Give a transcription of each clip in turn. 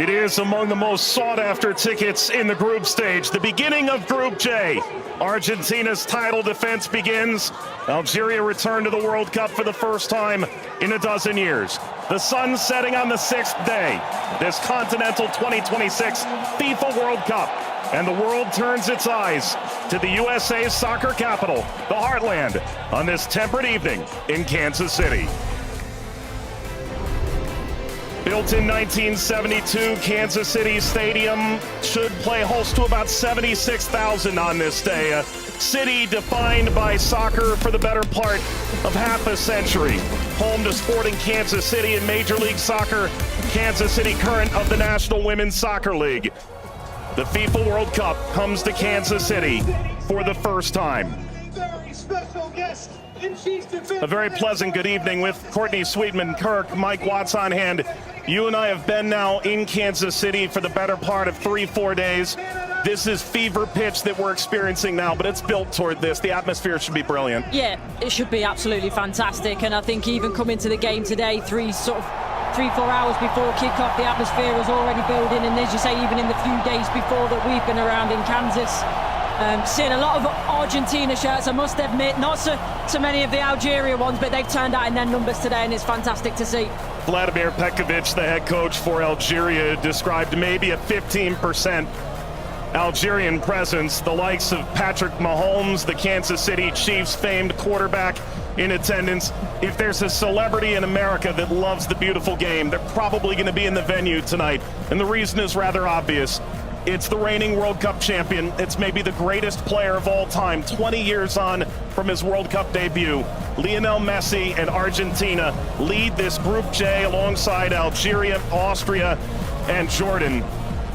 It is among the most sought-after tickets in the group stage. The beginning of Group J. Argentina's title defense begins. Algeria returned to the World Cup for the first time in a dozen years. The sun setting on the 6th day. This Continental 2026 FIFA World Cup. And the world turns its eyes to the USA's soccer capital, the Heartland, on this temperate evening in Kansas City. Built in 1972, Kansas City Stadium should play host to about 76,000 on this day. A city defined by soccer for the better part of half a century. Home to Sporting Kansas City in Major League Soccer, Kansas City current of the National Women's Soccer League. The FIFA World Cup comes to Kansas City for the first time. A very pleasant good evening with Courtney Sweetman-Kirk, Mike Watts on hand. You and I have been now in Kansas City for the better part of 3-4 days. This is fever pitch that we're experiencing now, but it's built toward this. The atmosphere should be brilliant. Yeah, it should be absolutely fantastic. And I think even coming to the game today, 3-4 hours before kickoff, the atmosphere was already building. And as you say, even in the few days before that we've been around in Kansas, seeing a lot of Argentina shirts, I must admit, not so many of the Algeria ones, but they've turned out in their numbers today, and it's fantastic to see. Vladimir Petkovic, the head coach for Algeria, described maybe a 15% Algerian presence. The likes of Patrick Mahomes, the Kansas City Chiefs famed quarterback, in attendance. If there's a celebrity in America that loves the beautiful game, they're probably going to be in the venue tonight. And the reason is rather obvious. It's the reigning World Cup champion. It's maybe the greatest player of all time, 20 years on from his World Cup debut. Lionel Messi and Argentina lead this Group J alongside Algeria, Austria, and Jordan.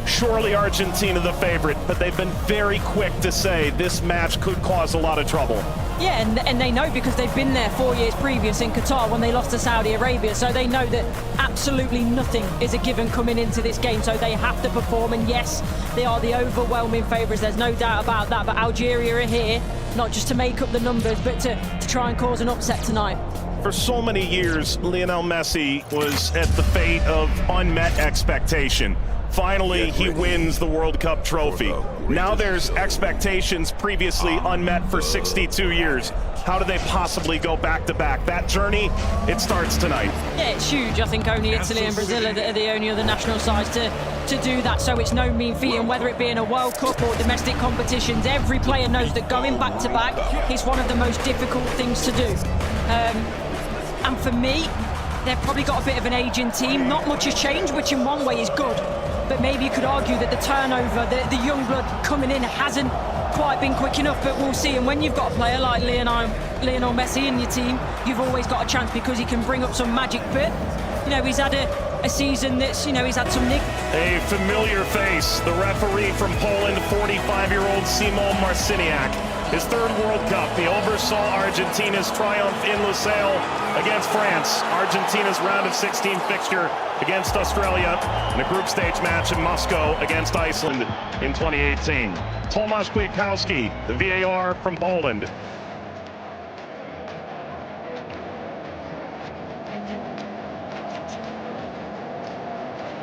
Surely Argentina the favorite, but they've been very quick to say this match could cause a lot of trouble. Yeah, and they know because they've been there 4 years previous in Qatar when they lost to Saudi Arabia, so they know that absolutely nothing is a given coming into this game, so they have to perform. And yes, they are the overwhelming favourites, there's no doubt about that, but Algeria are here not just to make up the numbers, but to try and cause an upset tonight. For so many years, Lionel Messi was at the fate of unmet expectation. Finally, he wins the World Cup trophy. Now there's expectations previously unmet for 62 years. How do they possibly go back-to-back? That journey, it starts tonight. Yeah, it's huge. I think only Italy and Brazil are the only other national sides to do that, so it's no mean feat. And whether it be in a World Cup or domestic competitions, every player knows that going back-to-back is one of the most difficult things to do. And for me, they've probably got a bit of an aging team. Not much has changed, which in one way is good. But maybe you could argue that the turnover, the young blood coming in hasn't quite been quick enough, but we'll see. And when you've got a player like Lionel Messi in your team, you've always got a chance because he can bring up some magic. But, you know, he's had a season that's, you know, he's had some nick. A familiar face, the referee from Poland, 45-year-old Szymon Marciniak. His third World Cup, he oversaw Argentina's triumph in Lusail against France. Argentina's round of 16 fixture against Australia in a group stage match in Moscow against Iceland in 2018. Tomasz Kwiatkowski, the VAR from Poland.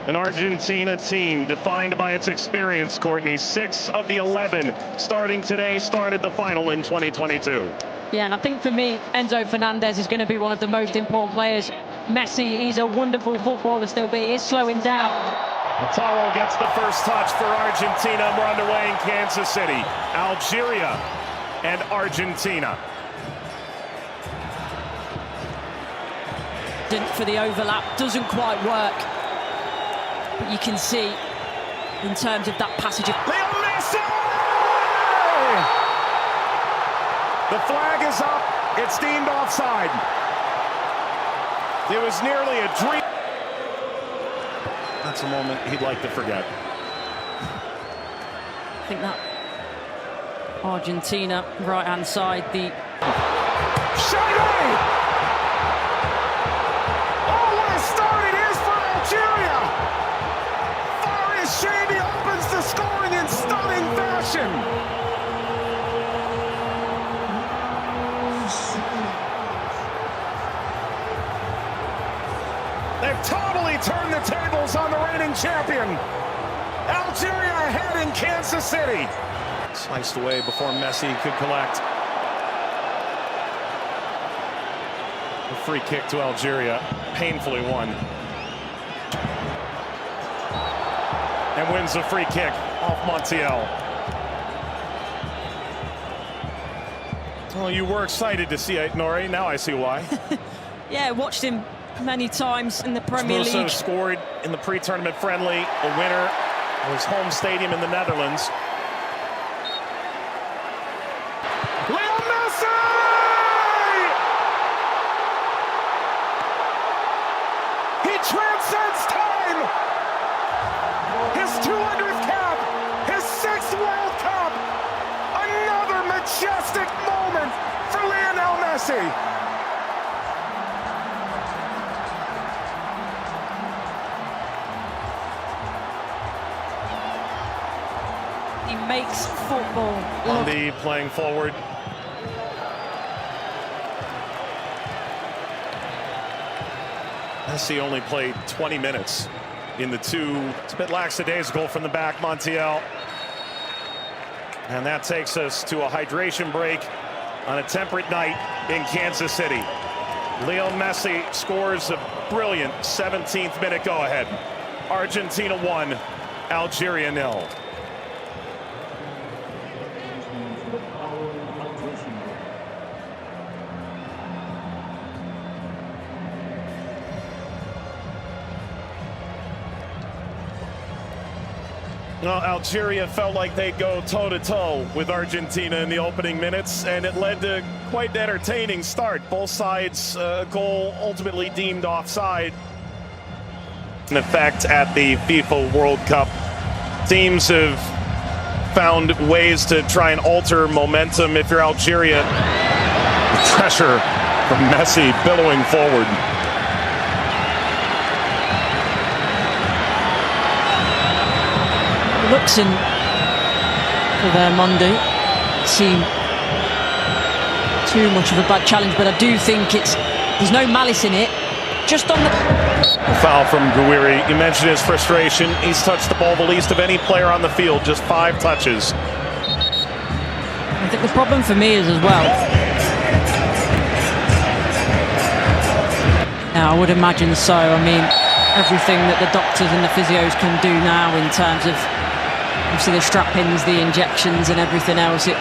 An Argentina team defined by its experience, Courtney. 6 of the 11 starting today started the final in 2022. Yeah, and I think for me, Enzo Fernandez is going to be one of the most important players. Messi, he's a wonderful footballer still, but he is slowing down. Lautaro gets the first touch for Argentina. We're underway in Kansas City. Algeria and Argentina. For the overlap, doesn't quite work. But you can see, in terms of that passage of... Lionel Messi! The flag is up. It's deemed offside. It was nearly a dream. That's a moment he'd like to forget. I think that Argentina, right-hand side, the... Shady! Oh, what a start it is for Algeria! Shady opens the scoring in stunning fashion. They've totally turned the tables on the reigning champion. Algeria ahead in Kansas City. Sliced away before Messi could collect. A free kick to Algeria, painfully won. And wins the free kick off Montiel. Well, you were excited to see it, Nori. Now I see why. Yeah, watched him many times in the Premier League. Also scored in the pre-tournament friendly, a winner of his home stadium in the Netherlands. Lionel Messi! He transcends time! His 200th cap, his 6th World Cup! Another majestic moment for Lionel Messi! He makes football. Andy playing forward. Messi only played 20 minutes in the two. It's a bit lackadaisical from the back, Montiel. And that takes us to a hydration break on a temperate night in Kansas City. Lionel Messi scores a brilliant 17th minute go-ahead. Argentina 1, Algeria 0. Well, Algeria felt like they'd go toe-to-toe with Argentina in the opening minutes, and it led to quite an entertaining start. Both sides, goal ultimately deemed offside. In effect at the FIFA World Cup, teams have found ways to try and alter momentum. If you're Algeria, pressure from Messi billowing forward. Looks in for their Monday. Seem too much of a bad challenge, but I do think there's no malice in it. Just on the foul from Gouiri. You mentioned his frustration. He's touched the ball the least of any player on the field, just 5 touches. I think the problem for me is as well. Now, I would imagine so. I mean, everything that the doctors and the physios can do now in terms of obviously the strap-ins, the injections and everything else, it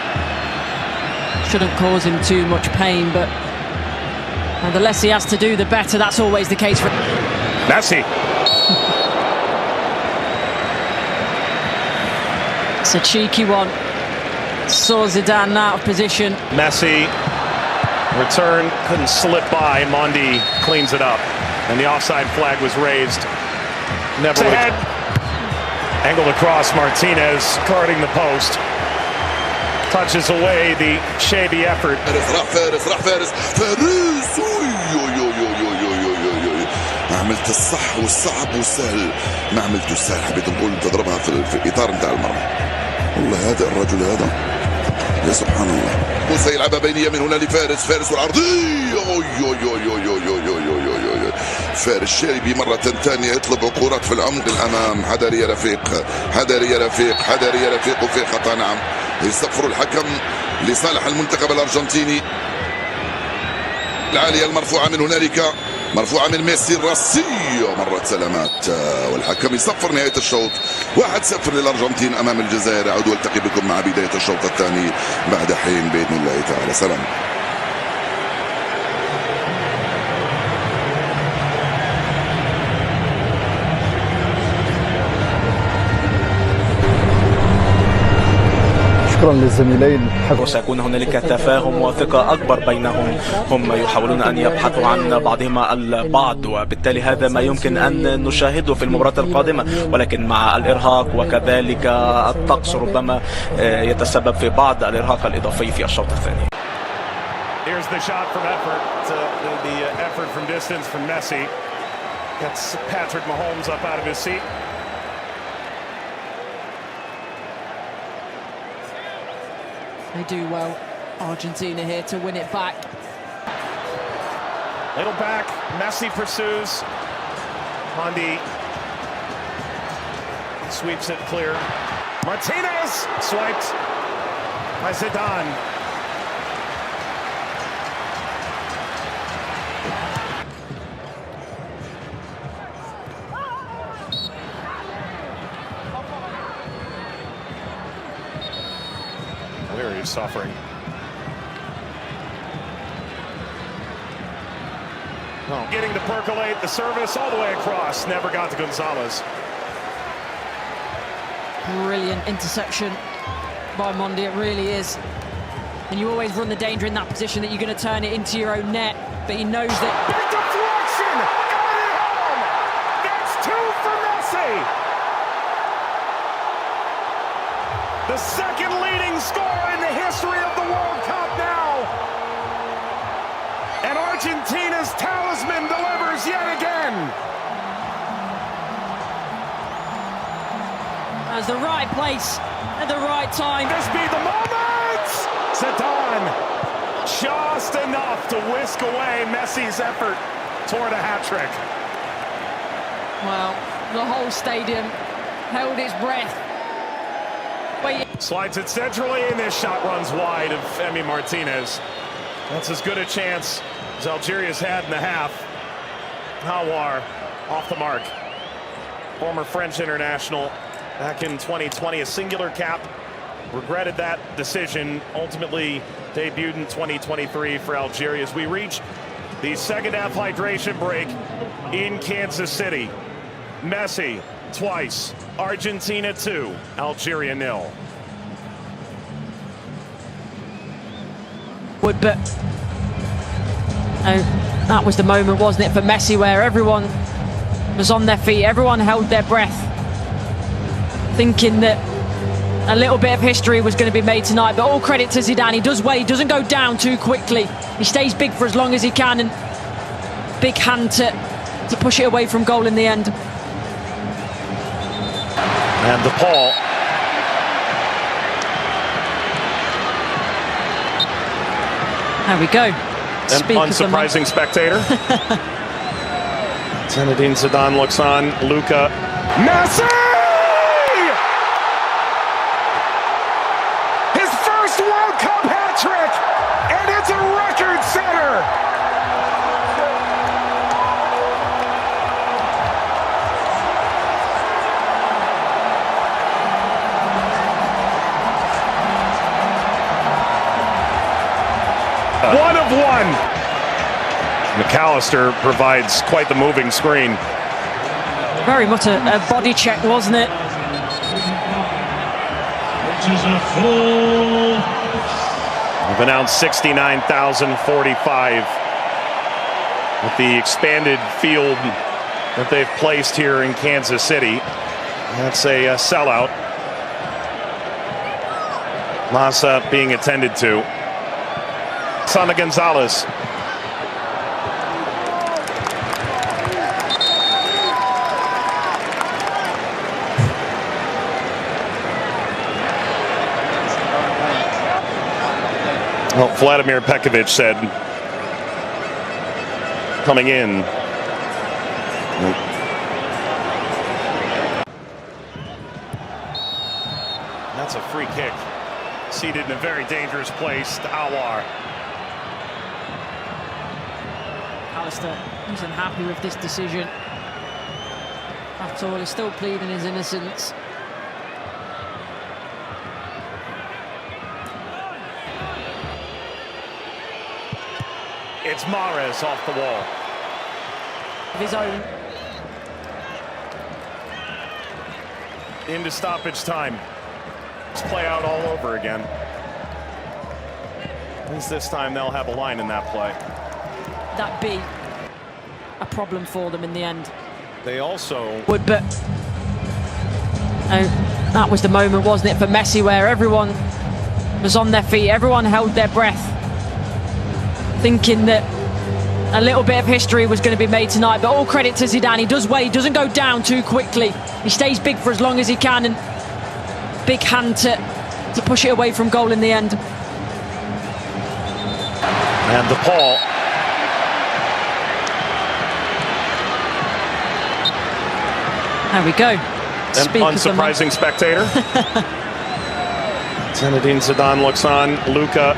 shouldn't cause him too much pain, but the less he has to do, the better. That's always the case for Messi. It's a cheeky one. Saw Zidane out of position. Messi, return, couldn't slip by. Mondi cleans it up, and the offside flag was raised. Never ahead. Angled across, Martinez guarding the post. Touches away the shady effort. ما عملت الصح والصعب والسهل، ما عملت السهل. حبيت نقول تضربها في الاطار نتاع المرمى. والله هذا الرجل هذا يا سبحان الله. موسى يلعبها بينيه من هنا لفارس، فارس والعرضيه. فارس شاربي مرة ثانية يطلب كرات في العمق الأمام. حذر يا رفيق، حذر يا رفيق، حذر يا رفيق. وفي خطأ نعم. يصفر الحكم لصالح المنتخب الأرجنتيني. العالية المرفوعة من هنالك، مرفوعة من ميسي الراسية. مرت سلامات والحكم يصفر نهاية الشوط. 1-0 للأرجنتين أمام الجزائر. أعود والتقي بكم مع بداية الشوط الثاني بعد حين بإذن الله تعالى. سلام. شكرا للزميلين. وسيكون هنالك تفاهم وثقة أكبر بينهم. هم يحاولون أن يبحثوا عن بعضهما البعض، وبالتالي هذا ما يمكن أن نشاهده في المباراة القادمة، ولكن مع الإرهاق وكذلك الطقس ربما يتسبب في بعض الإرهاق الإضافي في الشوط الثاني. Here's the shot from effort. The effort from distance from Messi. Gets Patrick Mahomes up out of his seat. They do well, Argentina here, to win it back. Little back, Messi pursues. Mondi Sweeps it clear. Martinez swiped by Zidane. Where he's suffering. Oh. Getting to percolate the service all the way across. Never got to Gonzalez. Brilliant interception by Mondi, it really is. And you always run the danger in that position that you're going to turn it into your own net, but he knows that. Big deflection! Got it home! That's 2 for Messi! The second leading scorer in the history of the World Cup now! And Argentina's talisman delivers yet again! That's the right place at the right time. This be the moment! Zidane just enough to whisk away Messi's effort toward a hat-trick. Well, the whole stadium held its breath. Slides it centrally, and this shot runs wide of Emi Martinez. That's as good a chance as Algeria's had in the half. Hawar off the mark. Former French international back in 2020, a singular cap. Regretted that decision. Ultimately debuted in 2023 for Algeria as we reach the second half hydration break in Kansas City. Messi twice. Argentina 2, Algeria 0. But that was the moment, wasn't it, for Messi, where everyone was on their feet, everyone held their breath, thinking that a little bit of history was going to be made tonight. But all credit to Zidane. He does well, he doesn't go down too quickly. He stays big for as long as he can, and big hand to push it away from goal in the end. And DePaul. There we go. An unsurprising spectator. Zinedine Zidane looks on. Luka. Messi! His first World Cup hat-trick! And it's a record setter! One of one. McAllister provides quite the moving screen. Very much a body check, wasn't it? We've announced 69,045 with the expanded field that they've placed here in Kansas City. That's a sellout. Massa being attended to. Sana Gonzalez. Well, Vladimir Pekovic said coming in. That's a free kick. Seated in a very dangerous place to Hawar. Alistair isn't happy with this decision at all. He's still pleading his innocence. It's Mahrez off the wall. Of his own. Into stoppage time. Let's play out all over again. At least this time they'll have a line in that play. That be a problem for them in the end. They also But that was the moment, wasn't it, for Messi, where everyone was on their feet, everyone held their breath, thinking that a little bit of history was going to be made tonight. But all credit to Zidane. He does well, he doesn't go down too quickly. He stays big for as long as he can, and big hand to push it away from goal in the end. and DePaul. There we go. Speak unsurprising spectator. Zinedine Zidane looks on. Luka